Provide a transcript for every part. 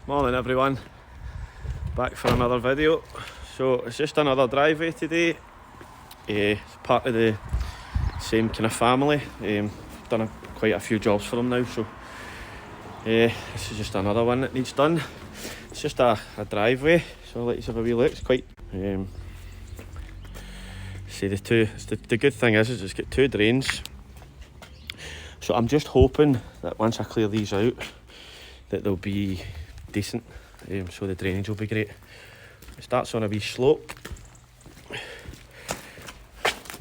Morning everyone, back for another video. So it's just another driveway today. It's part of the same kind of family. Done quite a few jobs for them now, so this is just another one that needs done. It's just a driveway, so I'll let you have a wee look. It's quite see the good thing is it's got two drains, so I'm just hoping that once I clear these out that they'll be decent, so the drainage will be great. It starts on a wee slope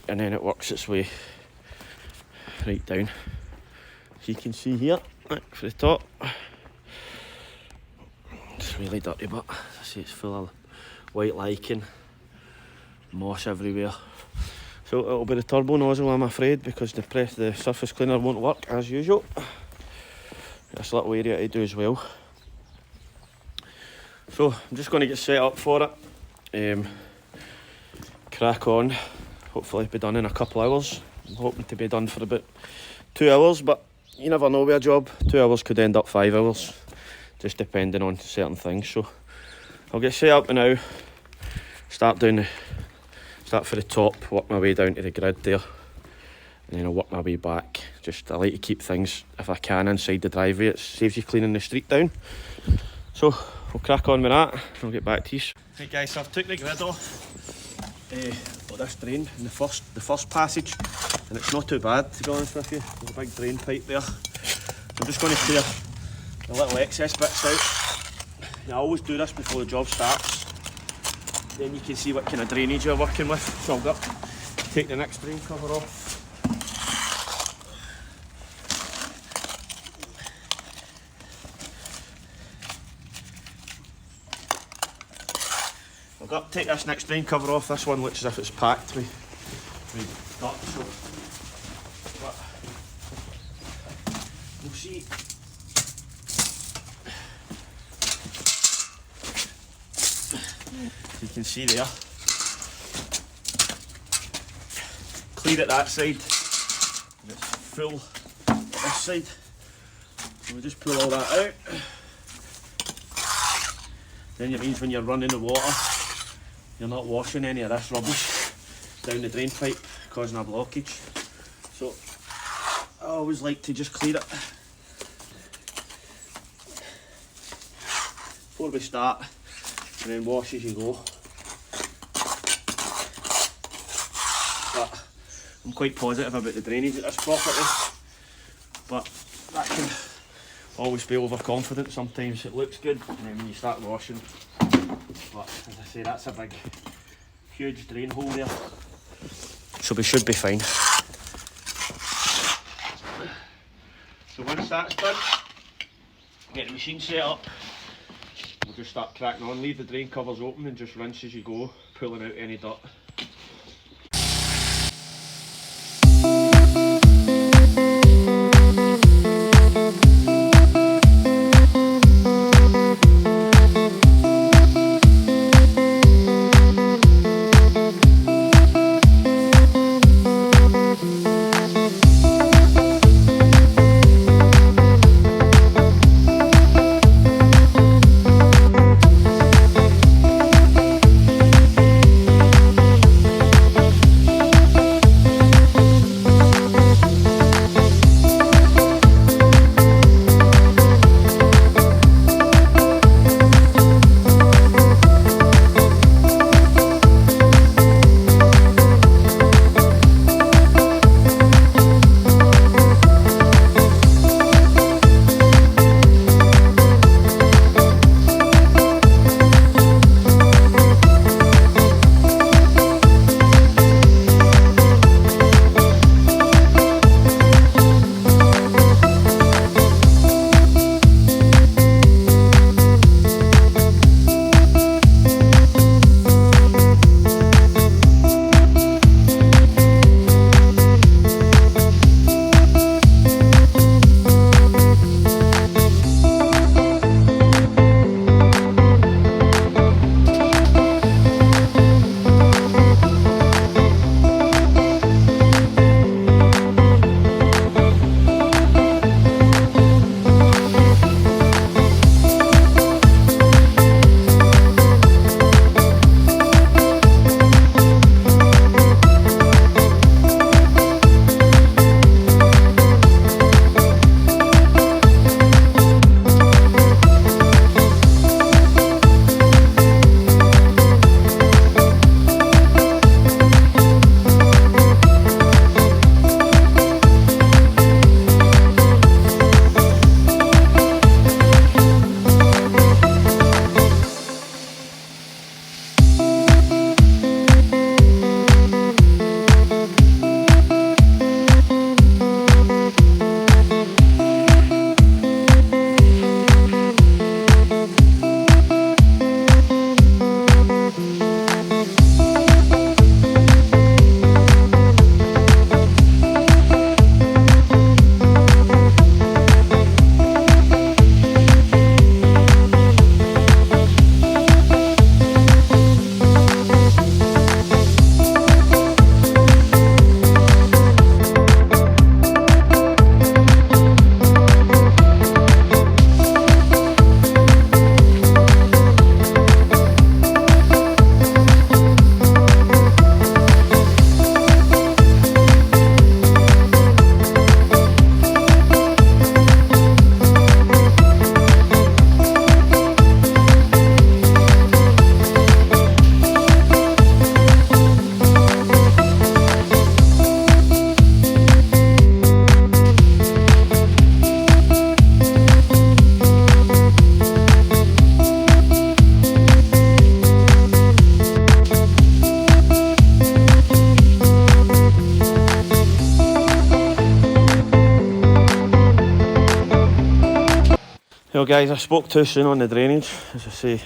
and then it works its way right down. So you can see here, look for the top, it's really dirty, but I see it's full of white lichen, moss everywhere. So it'll be the turbo nozzle, I'm afraid, because the surface cleaner won't work as usual. This little area to do as well. So I'm just going to get set up for it, crack on, hopefully be done in a couple of hours. I'm hoping to be done for about 2 hours, but you never know with a job. 2 hours could end up 5 hours, just depending on certain things. So I'll get set up now, start for the top, work my way down to the grid there, and then I'll work my way back. I like to keep things, if I can, inside the driveway. It saves you cleaning the street down. So we'll crack on with that and I'll get back to you. Right guys, so I've took the grid off this drain in the first passage, and it's not too bad, to be honest with you. There's a big drain pipe there. So I'm just going to clear the little excess bits out. I always do this before the job starts, then you can see what kind of drainage you're working with. So I've got to take the next drain cover off. I've got to take this next drain cover off. This one looks as if it's packed with dirt, so but we'll see. You can see there, clear at that side and it's full at this side, so we'll just pull all that out. Then it means when you're running the water, you're not washing any of this rubbish down the drain pipe, causing a blockage. So I always like to just clear it before we start, and then wash as you go. But I'm quite positive about the drainage at this property, but that can always be overconfident. Sometimes it looks good and then when you start washing, but as I say, that's a big huge drain hole there, so we should be fine. So once that's done, get the machine set up, we'll just start cracking on. Leave the drain covers open and just rinse as you go, pulling out any dirt. guys, I spoke too soon on the drainage, as I say.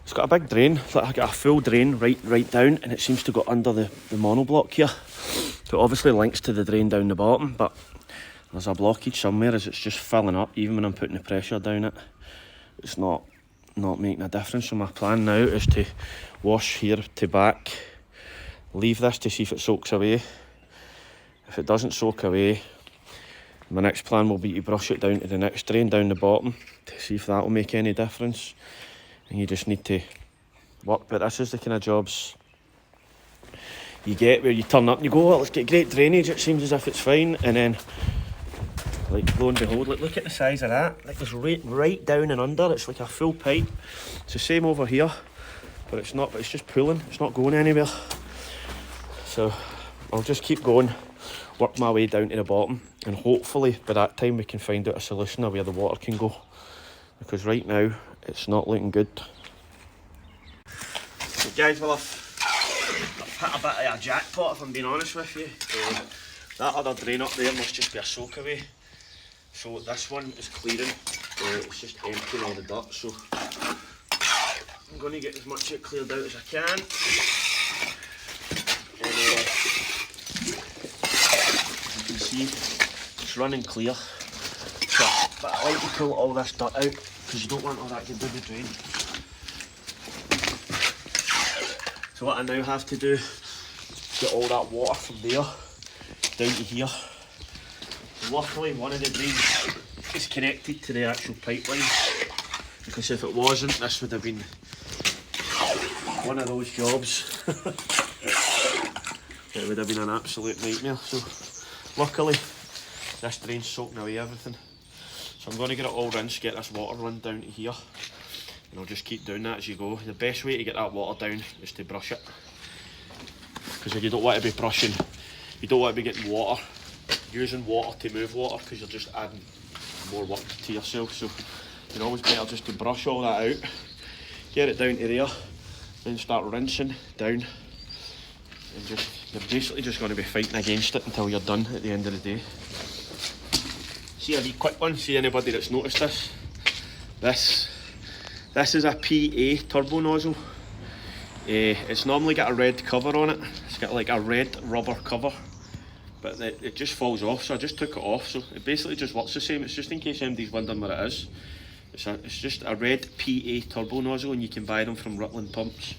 It's got a big drain, like I got a full drain right down, and it seems to go under the monoblock here. So it obviously links to the drain down the bottom, but there's a blockage somewhere as it's just filling up. Even when I'm putting the pressure down it, it's not making a difference. So my plan now is to wash here to back, leave this to see if it soaks away. If it doesn't soak away, my next plan will be to brush it down to the next drain down the bottom to see if that will make any difference. And you just need to work, but this is the kind of jobs you get where you turn up and you go, oh, let's get great drainage, it seems as if it's fine, and then like lo and behold, look at the size of that, like it's right down and under, it's like a full pipe. It's the same over here, but it's not, but it's just pulling, it's not going anywhere. So I'll just keep going, work my way down to the bottom, and hopefully by that time we can find out a solution of where the water can go, because right now it's not looking good. So guys, well I've hit a bit of a jackpot if I'm being honest with you. That other drain up there must just be a soak away. So this one is clearing, it's just emptying all the dirt, so I'm going to get as much of it cleared out as I can. And you can see it's running clear. So, but I like to pull all this dirt out because you don't want all that to do the drain. So what I now have to do is get all that water from there down to here. Luckily one of the drains is connected to the actual pipeline, because if it wasn't, this would have been one of those jobs. It would have been an absolute nightmare. So luckily this drain's soaking away everything. So I'm going to get it all rinsed, get this water run down to here, and I'll just keep doing that as you go. The best way to get that water down is to brush it, because you don't want to be brushing, you don't want to be getting water, using water to move water, because you're just adding more work to yourself. So you're always better just to brush all that out, get it down to there, then start rinsing down, and just, you're basically just going to be fighting against it until you're done at the end of the day. See a wee quick one, see anybody that's noticed this? This is a PA turbo nozzle. It's normally got a red cover on it. It's got like a red rubber cover, but it just falls off, so I just took it off. So it basically just works the same. It's just in case anybody's wondering what it is. It's just a red PA turbo nozzle, and you can buy them from Rutland Pumps.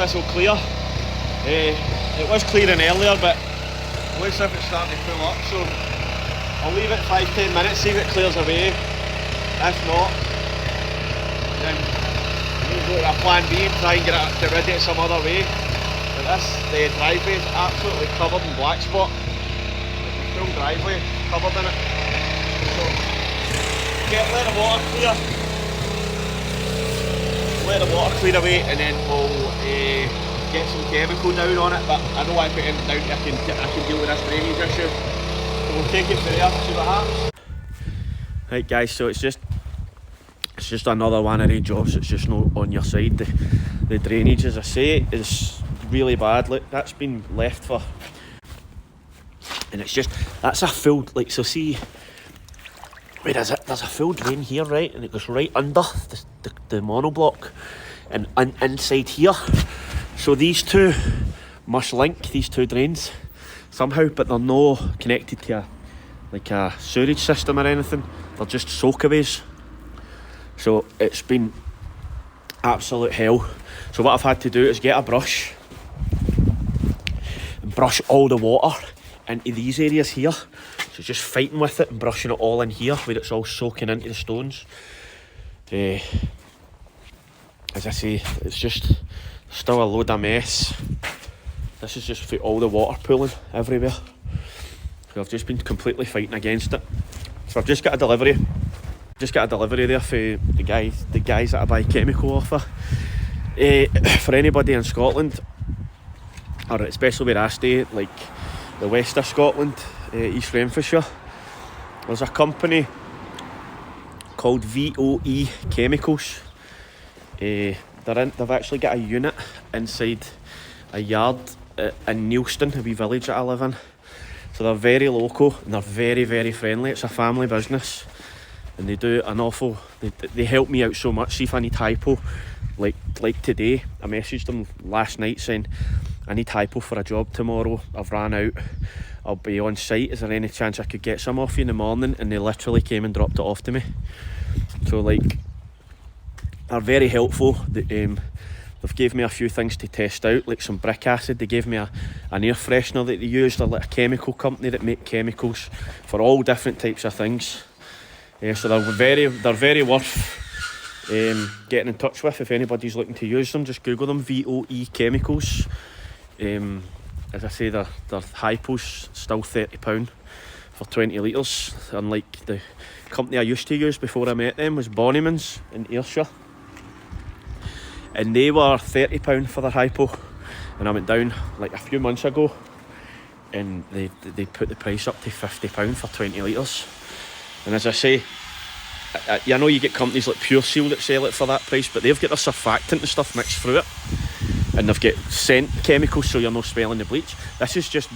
this will clear. It was clearing earlier, but it looks like it's starting to pull up, so I'll leave it 5-10 minutes, see if it clears away. If not, then we'll go to a plan B and try and get rid of it some other way. But this driveway is absolutely covered in black spot. It's a full driveway covered in it. So let the water clear. Let the water clear away, and then we'll get some chemical down on it. But I don't want to put anything down. I can deal with this drainage issue. So we'll take it from there, see what happens. Right guys, so it's just another one of the jobs that's just not on your side. The drainage, as I say, is really bad. Look, that's been left for, and it's just, that's a full, like, so see, where is it? There's a full drain here, right, and it goes right under the monoblock and inside here. So these two must link, these two drains somehow, but they're not connected to a sewerage system or anything. They're just soakaways. So it's been absolute hell. So what I've had to do is get a brush and brush all the water into these areas here. So just fighting with it and brushing it all in here where it's all soaking into the stones. As I say, it's just still a load of mess. This is just for all the water pooling everywhere. So I've just been completely fighting against it. So I've just got a delivery. There for the guys that I buy chemical off of. For anybody in Scotland, or especially where I stay, like the west of Scotland, East Renfrewshire, there's a company called VOE Chemicals. They've actually got a unit inside a yard in Neilston, a wee village that I live in. So they're very local and they're very, very friendly. It's a family business, and they do an awful. They help me out so much. See if I need hypo, like today, I messaged them last night saying I need hypo for a job tomorrow. I've ran out. I'll be on site. Is there any chance I could get some off you in the morning? And they literally came and dropped it off to me. So like, they're very helpful. They've gave me a few things to test out, like some brick acid. They gave me an air freshener that they use. They're like a chemical company that make chemicals for all different types of things. So they're very worth getting in touch with. If anybody's looking to use them, just Google them, VOE Chemicals. As I say, their hypo's still £30 for 20 litres. Unlike the company I used to use before I met them was Bonnyman's in Ayrshire. And they were £30 for their hypo, and I went down like a few months ago and they put the price up to £50 for 20 litres. And as I say, I know you get companies like Pure Seal that sell it for that price, but they've got their surfactant and stuff mixed through it, and they've got scent chemicals so you're not smelling the bleach. This is just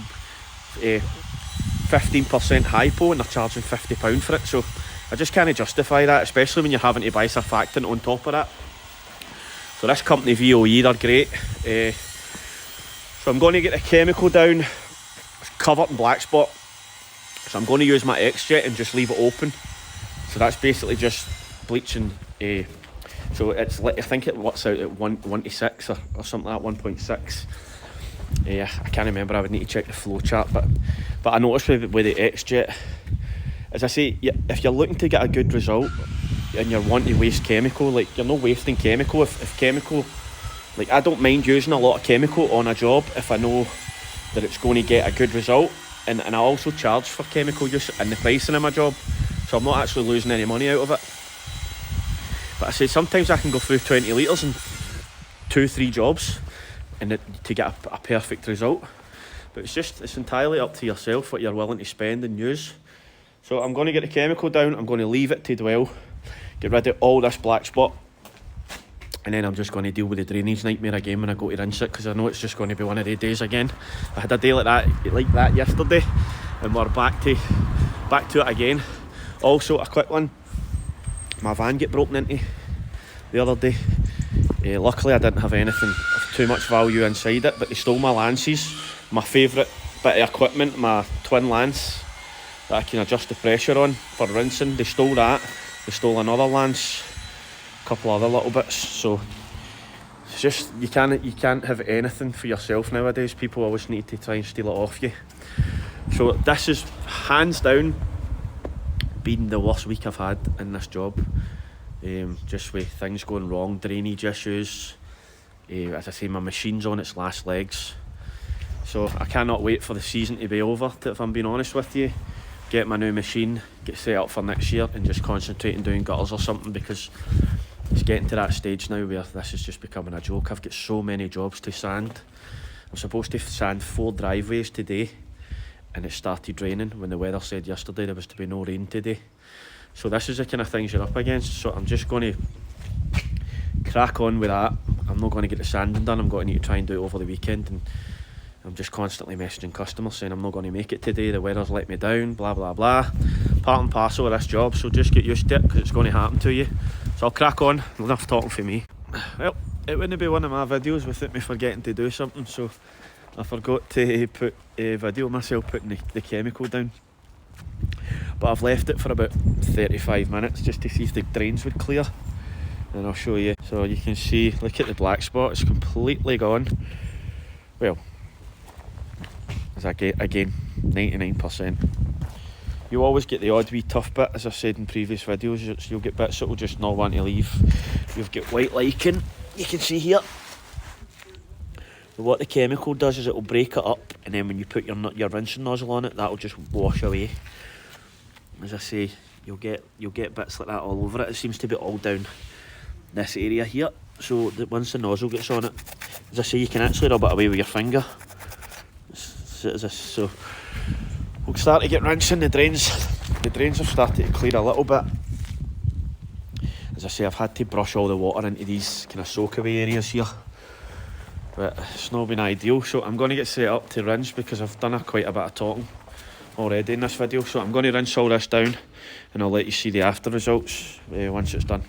15% hypo and they're charging £50 for it, so I just can't justify that, especially when you're having to buy surfactant on top of that. So this company VOE, they're great. So I'm going to get the chemical down. It's covered in black spot. So I'm going to use my X-Jet and just leave it open. So that's basically just bleaching. So it's, I think it works out at 1 to 6 or something like that, 1.6. I can't remember, I would need to check the flow chart. But I noticed with the X-Jet, as I say, if you're looking to get a good result, and you're wanting to waste chemical, like you're not wasting chemical. If chemical, like I don't mind using a lot of chemical on a job if I know that it's going to get a good result, and I also charge for chemical use in the pricing of my job, so I'm not actually losing any money out of it. But I say sometimes I can go through 20 litres in 2-3 jobs and to get a perfect result, but it's entirely up to yourself what you're willing to spend and use. So I'm going to get the chemical down, I'm going to leave it to dwell, get rid of all this black spot, and then I'm just going to deal with the drainage nightmare again when I go to rinse it, because I know it's just going to be one of the days again. I had a day like that yesterday, and we're back to it again. Also, a quick one, my van got broken into the other day. Luckily I didn't have anything of too much value inside it, but they stole my lances, my favourite bit of equipment, my twin lance that I can adjust the pressure on for rinsing. They stole that. They stole another lance, a couple other little bits. So it's just, you can't have anything for yourself nowadays. People always need to try and steal it off you. So this is hands down been the worst week I've had in this job. Just with things going wrong, drainage issues. As I say, my machine's on its last legs. So I cannot wait for the season to be over, if I'm being honest with you. Get my new machine, get set up for next year, and just concentrate on doing gutters or something, because it's getting to that stage now where this is just becoming a joke. I've got so many jobs to sand. I'm supposed to sand 4 driveways today, and it started raining when the weather said yesterday there was to be no rain today. So this is the kind of things you're up against. So I'm just going to crack on with that. I'm not going to get the sanding done. I'm going to need to try and do it over the weekend, and I'm just constantly messaging customers saying I'm not going to make it today, the weather's let me down, blah blah blah. Part and parcel of this job, so just get used to it, because it's going to happen to you. So I'll crack on. Enough talking for me. Well, it wouldn't be one of my videos without me forgetting to do something, so I forgot to put a video of myself putting the chemical down. But I've left it for about 35 minutes just to see if the drains would clear, and I'll show you. So you can see, look at the black spot, it's completely gone. Well, again, 99%. You always get the odd wee tough bit, as I said in previous videos. You'll get bits that will just not want to leave. You've got white lichen, you can see here. But what the chemical does is it will break it up, and then when you put your rinsing nozzle on it, that will just wash away. As I say, you'll get bits like that all over it. It seems to be all down this area here. So that once the nozzle gets on it, as I say, you can actually rub it away with your finger. So we'll start to get rinsing the drains. The drains have started to clear a little bit. As I say, I've had to brush all the water into these kind of soak away areas here, but it's not been ideal. So I'm going to get set up to rinse, because I've done quite a bit of talking already in this video. So I'm going to rinse all this down, and I'll let you see the after results once it's done.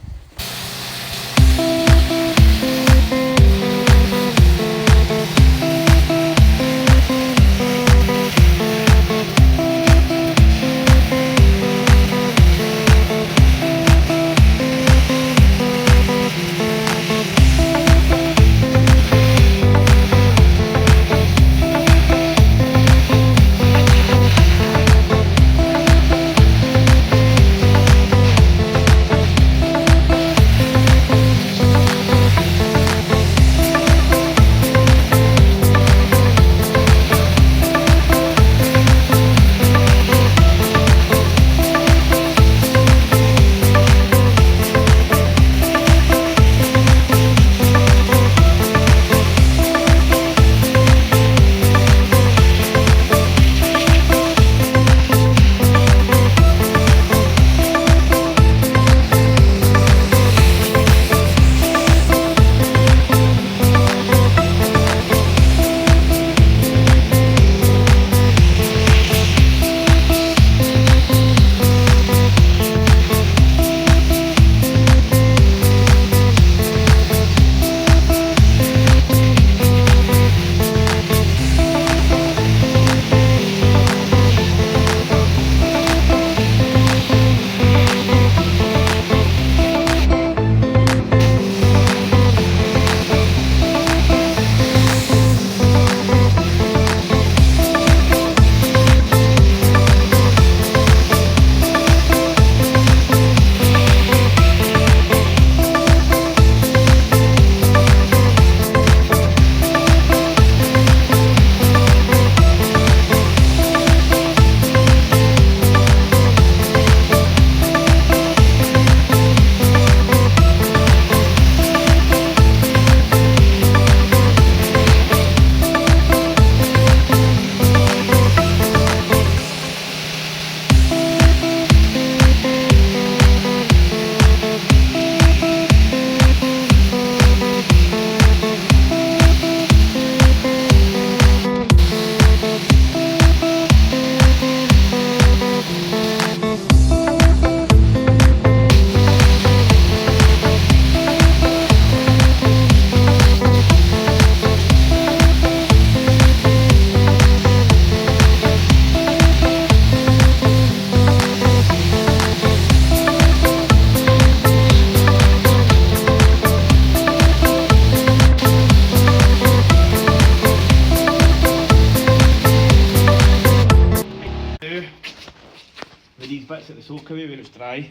soak away where it's dry,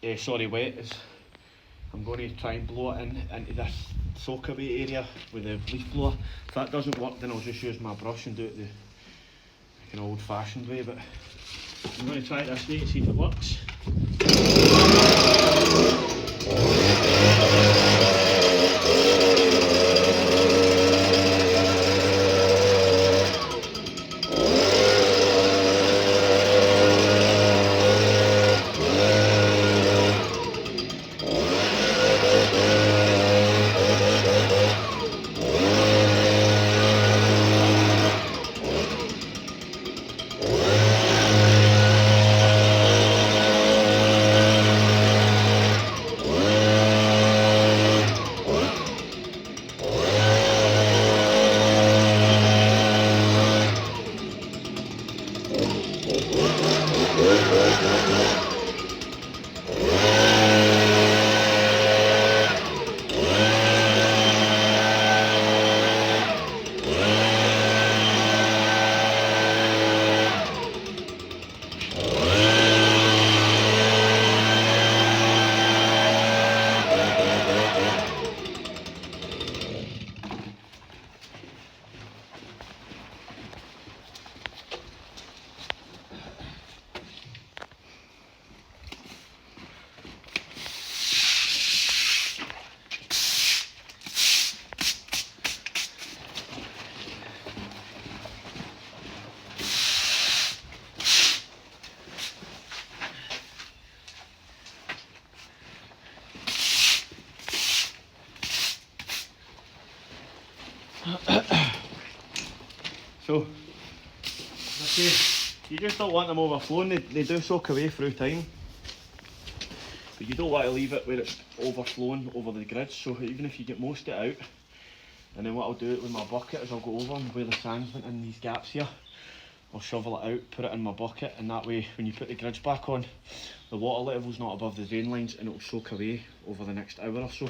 wet, is I'm going to try and blow it into this soak away area with the leaf blower. If that doesn't work, then I'll just use my brush and do it the kind of old fashioned way, but I'm going to try it this way to see if it works. So, okay, you just don't want them overflowing. They do soak away through time, but you don't want to leave it where it's overflowing over the grids. So even if you get most of it out, and then what I'll do with my bucket is I'll go over and where the sand's went in these gaps here, I'll shovel it out, put it in my bucket, and that way when you put the grids back on, the water level's not above the drain lines and it'll soak away over the next hour or so.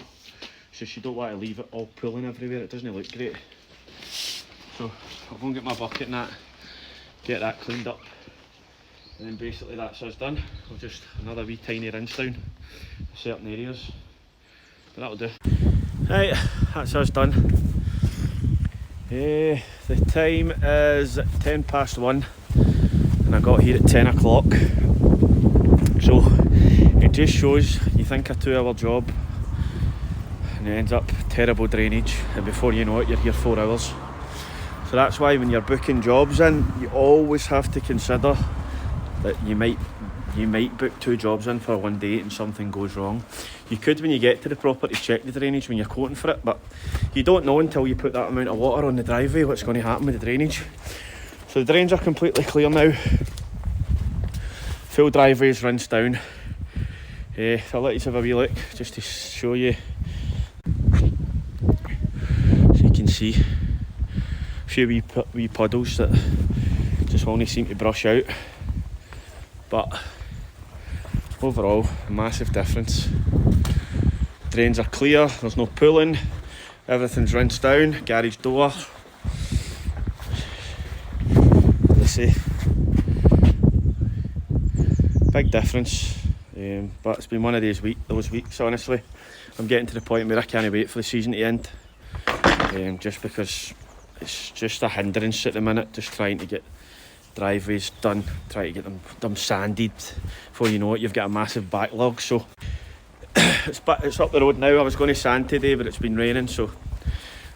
So you don't want to leave it all pooling everywhere, it doesn't look great. So I'll go and get my bucket and that, get that cleaned up, and then basically that's us done. I'll just another wee tiny rinse down certain areas, but that'll do. Right, that's us done. The time is 1:10 and I got here at 10 o'clock. So it just shows you think a 2-hour job and it ends up terrible drainage, and before you know it you're here 4 hours. So that's why when you're booking jobs in, you always have to consider that you might book 2 jobs in for one day and something goes wrong. You could, when you get to the property, check the drainage when you're quoting for it, but you don't know until you put that amount of water on the driveway what's going to happen with the drainage. So the drains are completely clear now. Full driveway's rinsed down. I'll let you have a wee look just to show you, so you can see a few wee puddles that just won't seem to brush out, but overall massive difference. Drains are clear, there's no pooling, everything's rinsed down, garage door, let's see, big difference. But it's been one of those weeks honestly. I'm getting to the point where I can't wait for the season to end, just because it's just a hindrance at the minute, just trying to get driveways done, trying to get them sanded. Before you know it, you've got a massive backlog. So it's up the road now. I was going to sand today, but it's been raining, so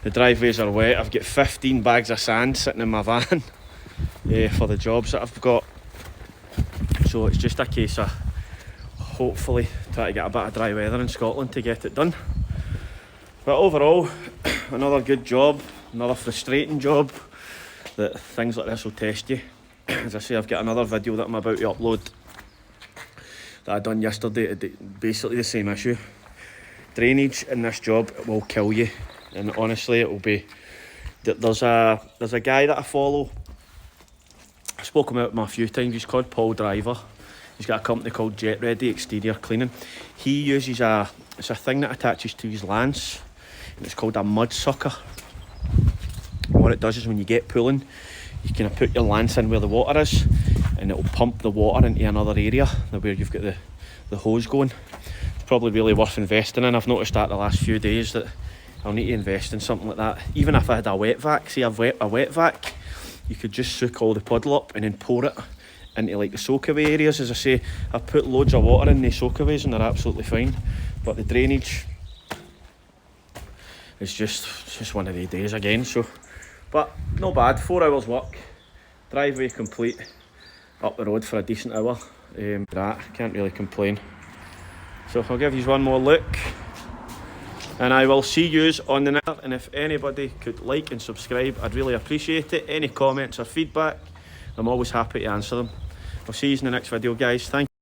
the driveways are wet. I've got 15 bags of sand sitting in my van for the jobs that I've got. So it's just a case of hopefully try to get a bit of dry weather in Scotland to get it done. But overall, another good job, another frustrating job, that things like this will test you. As I say, I've got another video that I'm about to upload that I done yesterday, basically the same issue. Drainage in this job will kill you, and honestly it will be, there's a guy that I follow, I've spoken about him a few times, he's called Paul Driver. He's got a company called Jet Ready Exterior Cleaning. He uses it's a thing that attaches to his lance, and it's called a mud sucker. What it does is when you get pulling, you kind of put your lance in where the water is, and and it'll pump the water into another area where you've got the hose going. It's probably really worth investing in. I've noticed that the last few days that I'll need to invest in something like that. Even if I had a wet vac, see a wet vac, you could just soak all the puddle up and then pour it into like the soakaway areas. As I say, I put loads of water in the soakaways and they're absolutely fine, but the drainage is just one of the days again. So, but not bad. 4 hours work, driveway complete, up the road for a decent hour. That can't really complain. So I'll give you one more look, and I will see yous on the next. And if anybody could like and subscribe, I'd really appreciate it. Any comments or feedback, I'm always happy to answer them. I'll see you in the next video, guys. Thank you.